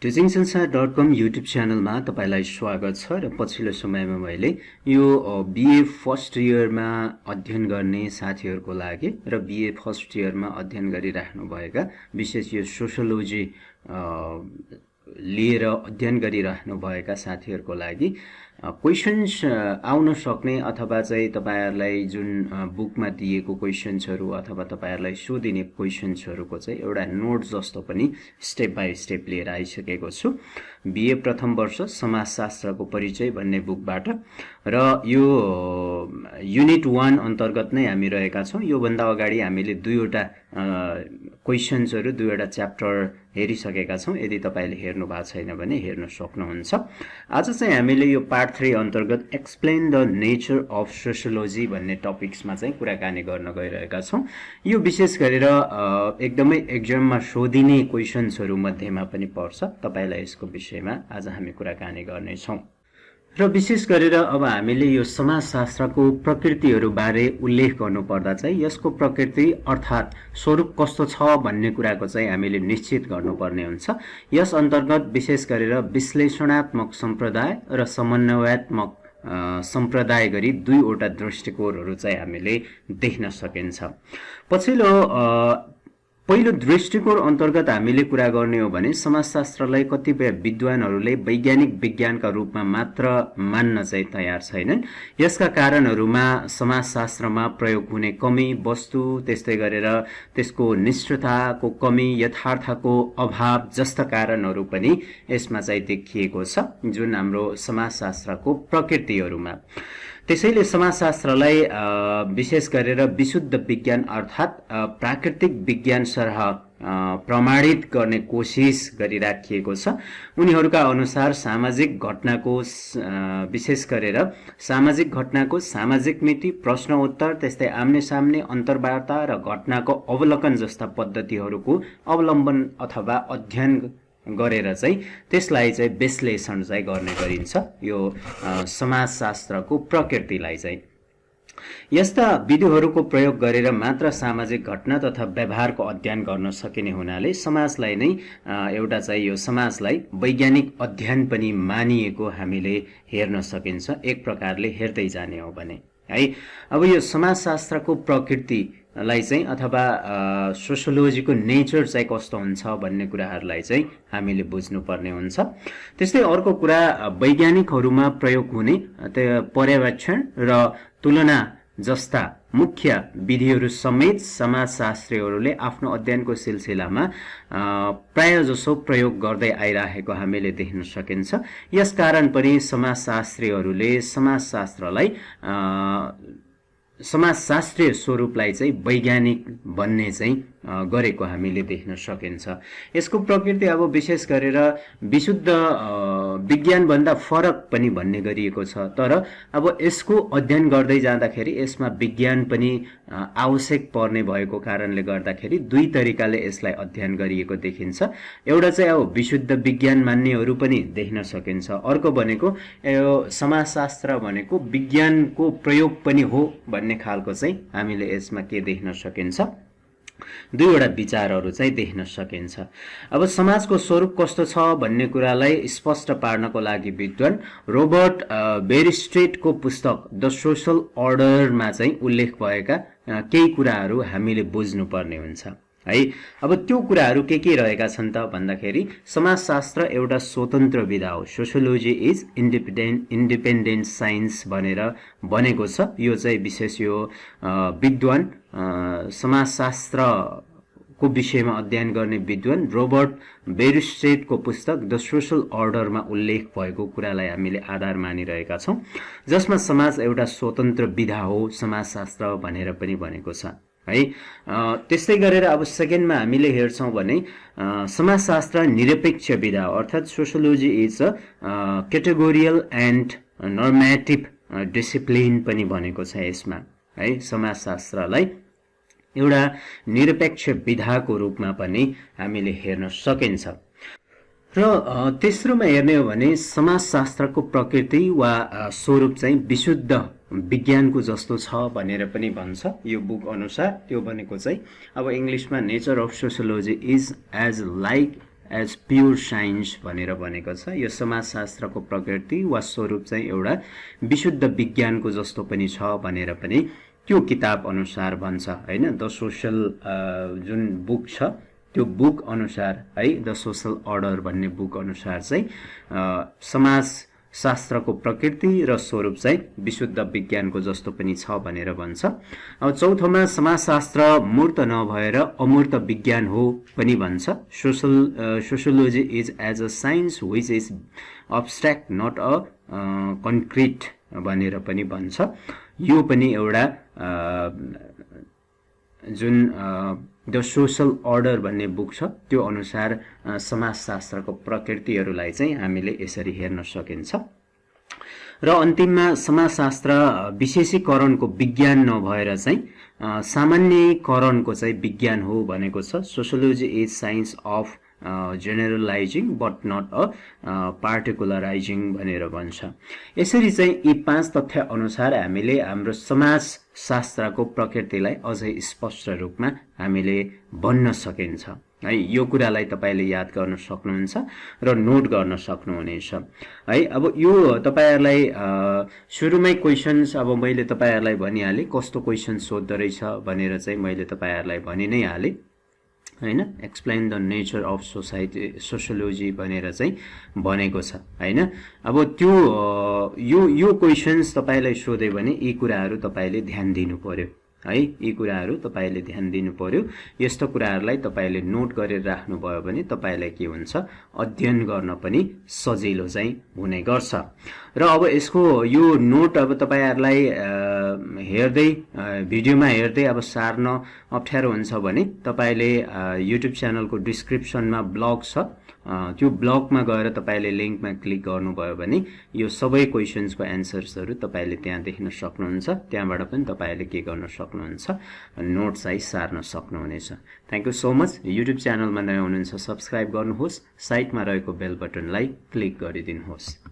teachingsansar.com YouTube च्यानलमा तपाईलाई स्वागत छ र पछिल्लो समयमा मैले यो बीए फर्स्ट इयरमा अध्ययन गर्ने साथीहरुको लागि र बीए फर्स्ट इयरमा अध्ययन गरिराख्नु भएका विशेष यो सोशियोलोजी लिएर अध्ययन गरिराख्नु भएका साथीहरुको लागि क्वेशन्स आउन सक्ने अथवा चाहिँ तपाईहरुलाई जुन बुकमा दिएको क्वेशन्सहरु अथवा तपाईहरुलाई सोधिने क्वेशन्सहरुको चाहिँ एउटा नोट जस्तो पनि स्टेप बाइ स्टेप लिएर आइसकेको छु। बीए प्रथम वर्ष समाजशास्त्रको परिचय भन्ने बुकबाट र यो युनिट 1 अन्तर्गत नै हामी रहेका छौं। यो भन्दा अगाडि हामीले दुईवटा क्वेशन्सहरु दुईवटा च्याप्टर हेरिसकेका छौं। यदि तपाईले हेर्नु भएको छैन भने हेर्न सक्नुहुन्छ। आज चाहिँ हामीले यो पार्ट 3 अन्तर्गत explain the nature of sociology भन्ने टपिक्समा चाहिँ कुराकानी गर्न गइरहेका छौं। यो विशेष गरेर एकदमै एक्जाममा सोधिने क्वेशन्सहरु मध्येमा पनि पर्छ। तपाईलाई यसको विषयमा आज हामी कुराकानी गर्ने छौं। र विशेष गरेर अब हामीले यो समाजशास्त्रको प्रकृतिहरु बारे उल्लेख गर्नु पर्दा चाहिँ यसको प्रकृति अर्थात स्वरूप कस्तो छ भन्ने कुराको चाहिँ हामीले निश्चित गर्नुपर्ने हुन्छ। यस अन्तर्गत विशेष गरेर विश्लेषणात्मक सम्प्रदाय र समन्वयात्मक सम्प्रदाय गरी दुईवटा दृष्टिकोणहरु चाहिँ हामीले देख्न सकिन्छ। पछिल्लो पहिलो दृष्टिकोण अन्तर्गत हामीले कुरा गर्ने हो भने समाजशास्त्रलाई कतिपय विद्वानहरुले वैज्ञानिक विज्ञानका रूपमा मात्र मान्न चाहिँ तयार छैनन्। यसका कारणहरुमा समाजशास्त्रमा प्रयोग हुने कमी, वस्तु, त्यस्तै गरेर त्यसको निष्ठताको कमी, यथार्थको अभाव जस्ता कारणहरु पनि यसमा चाहिँ देखिएको छ जुन हाम्रो समाजशास्त्रको प्रकृतिहरुमा। त्यसैले समाजशास्त्रलाई विशेष गरेर विशुद्ध विज्ञान अर्थात प्राकृतिक विज्ञान सरह प्रमाणित गर्ने कोशिश गरिराखिएको छ। उनीहरुका अनुसार सामाजिक घटनाको विशेष गरेर सामाजिक घटनाको सामाजिक मिति, प्रश्न उत्तर, त्यस्तै आम्ने सामने अन्तर्वार्ता र घटनाको अवलोकन जस्ता पद्धतिहरुको अवलम्बन अथवा अध्ययन गरेर चाहिँ त्यसलाई चाहिँ विश्लेषण चाहिँ गर्ने गरिन्छ। यो समाजशास्त्रको प्रकृतिलाई चाहिँ यस्ता विधिहरुको प्रयोग गरेर मात्र सामाजिक घटना तथा व्यवहारको अध्ययन गर्न सकिने हुनाले समाजलाई नै एउटा चाहिँ यो समाजलाई वैज्ञानिक अध्ययन पनि मानिएको हामीले हेर्न सकिन्छ एक प्रकारले हेर्दै जाने हो भने है। अब यो समाजशास्त्रको प्रकृति लाई चाहिँ अथवा सोशियोलोजीको नेचर चाहिँ कस्तो हुन्छ भन्ने कुराहरुलाई चाहिँ हामीले बुझ्नु पर्ने हुन्छ। त्यस्तै अर्को कुरा वैज्ञानिकहरुमा प्रयोग हुने पर्यवेक्षण र तुलना जस्ता मुख्य विधिहरु समेत समाजशास्त्रीहरुले आफ्नो अध्ययनको सिलसिलामा प्रायजसो प्रयोग गर्दै आइराखेको हामीले देख्न सकिन्छ। यसकारण पनि समाजशास्त्रीहरुले समाजशास्त्रीय स्वरूपलाई चाहिँ वैज्ञानिक भन्ने चाहिँ गरेको हामीले देख्न सकिन्छ। यसको प्रकृति अब विशेष गरेर विशुद्ध विज्ञान भन्दा फरक पनि भन्ने गरिएको छ। तर अब यसको अध्ययन गर्दै जाँदाखेरि यसमा विज्ञान पनि आवश्यक पर्ने भएको कारणले गर्दाखेरि दुई तरिकाले यसलाई अध्ययन गरिएको देखिन्छ। एउटा चाहिँ अब विशुद्ध विज्ञान मान्नेहरु पनि देख्न सकिन्छ। अर्को भनेको यो समाजशास्त्र भनेको विज्ञानको प्रयोग पनि हो भन्ने खालको चाहिँ हामीले यसमा के देख्न सकिन्छ, दुईवटा विचारहरु चाहिँ देख्न सकिन्छ। अब समाजको स्वरूप कस्तो छ भन्ने कुरालाई स्पष्ट पार्नको लागि विद्वान रोबर्ट बेरिस्ट्रेटको पुस्तक द सोशल अर्डरमा चाहिँ उल्लेख भएका केही कुराहरु हामीले बुझ्नु पर्ने हुन्छ है। अब त्यो कुराहरु के रहेका छन् त भन्दाखेरि समाजशास्त्र एउटा स्वतन्त्र विधा हो। सोशियोलोजी इज इन्डिपेन्डेन्ट साइन्स भनेर बनेको छ। यो चाहिँ विशेष यो विद्वान समाजशास्त्रको विषयमा अध्ययन गर्ने विद्वान रोबर्ट बेरिस्ट्रेटको पुस्तक द सोशल अर्डरमा उल्लेख भएको कुरालाई हामीले आधार मानिरहेका छौं, जसमा समाज एउटा स्वतन्त्र विधा हो समाजशास्त्र भनेर पनि भनेको छ है। त्यस्तै गरेर अब सेकेन्डमा हामीले हेर्छौं भने समाजशास्त्र निरपेक्ष विधा हो अर्थात sociology is a categorical and normative discipline पनि भनेको छ यसमा है। समाजशास्त्रलाई एउटा निरपेक्ष विधाको रूपमा पनि हामीले हेर्न सकिन्छ। र तेस्रोमा हेर्ने हो भने समाजशास्त्रको प्रकृति वा स्वरूप चाहिँ विशुद्ध विज्ञानको जस्तो छ भनेर पनि भन्छ यो बुक अनुसार। त्यो भनेको चाहिँ अब इंग्लिशमा nature of sociology is as like as pure science भनेर भनेको छ। यो समाजशास्त्रको प्रकृति वा स्वरूप चाहिँ एउटा विशुद्ध विज्ञानको जस्तो पनि छ भनेर पनि त्यो किताब अनुसार भन्छ हैन। द सोशल जुन बुक छ त्यो बुक अनुसार है, द सोशल अर्डर भन्ने बुक अनुसार चाहिँ समाजशास्त्रको प्रकृति र स्वरूप चाहिँ विशुद्ध विज्ञानको जस्तो पनि छ भनेर भन्छ। अब चौथोमा समाजशास्त्र मूर्त नभएर अमूर्त विज्ञान हो पनि भन्छ। Sociology is as a science which is abstract not a concrete भनेर पनि भन्छ। यो पनि एउटा जुन द सोशल अर्डर भन्ने बुक छ त्यो अनुसार समाजशास्त्रको प्रकृतिहरूलाई चाहिँ हामीले यसरी हेर्न सकिन्छ। र अन्तिममा समाजशास्त्र विशेषीकरणको विज्ञान नभएर चाहिँ सामान्यीकरणको चाहिँ विज्ञान हो भनेको छ। Sociology is science of generalising but not a particularising भनेर भन्छ। यसरी चाहिँ यी 5 तथ्य अनुसार हामीले हाम्रो समाजशास्त्रको प्रकृतिलाई अझै स्पष्ट रूपमा हामीले भन्न सकिन्छ है। यो कुरालाई तपाईले याद गर्न सक्नुहुन्छ र नोट गर्न सक्नुहुनेछ है। अब यो तपाईहरुलाई सुरुमै क्वेशन्स अब मैले तपाईहरुलाई भनिहाले कस्तो क्वेशन सोध्दै रहेछ भनेर चाहिँ मैले तपाईहरुलाई भनि नै हाले हैन। Explain the nature of society sociology भनेर चाहिँ भनेको छ हैन। अब त्यो यो क्वेशन्स तपाईलाई सोधे भने यी कुराहरु तपाईले ध्यान दिनु पर्यो है। यी कुराहरु तपाईले ध्यान दिनु पर्यो। यस्तो कुराहरुलाई तपाईले नोट गरेर राख्नु भयो भने तपाईलाई के हुन्छ, अध्ययन गर्न पनि सजिलो चाहिँ हुने गर्छ। र अब यसको यो नोट अब तपाईहरुलाई हेर्दै भिडियोमा हेर्दै अब सार्न अप्ठ्यारो हुन्छ भने तपाईले युट्युब च्यानलको डिस्क्रिप्सनमा ब्लग छ, त्यो ब्लगमा गएर तपाईले लिंकमा क्लिक गर्नुभयो भने यो सबै क्वेशन्सको एन्सर्सहरु तपाईले त्यहाँ देख्न सक्नुहुन्छ। त्यहाँबाट पनि तपाईले के गर्न सक्नुहुन्छ, नोट चाहिँ सार्न सक्नुहुनेछ। Thank you so much. YouTube च्यानलमा नयाँ हुनुहुन्छ सब्स्क्राइब गर्नुहोस्, साइडमा रहेको बेल बटनलाई क्लिक गरिदिनुहोस्।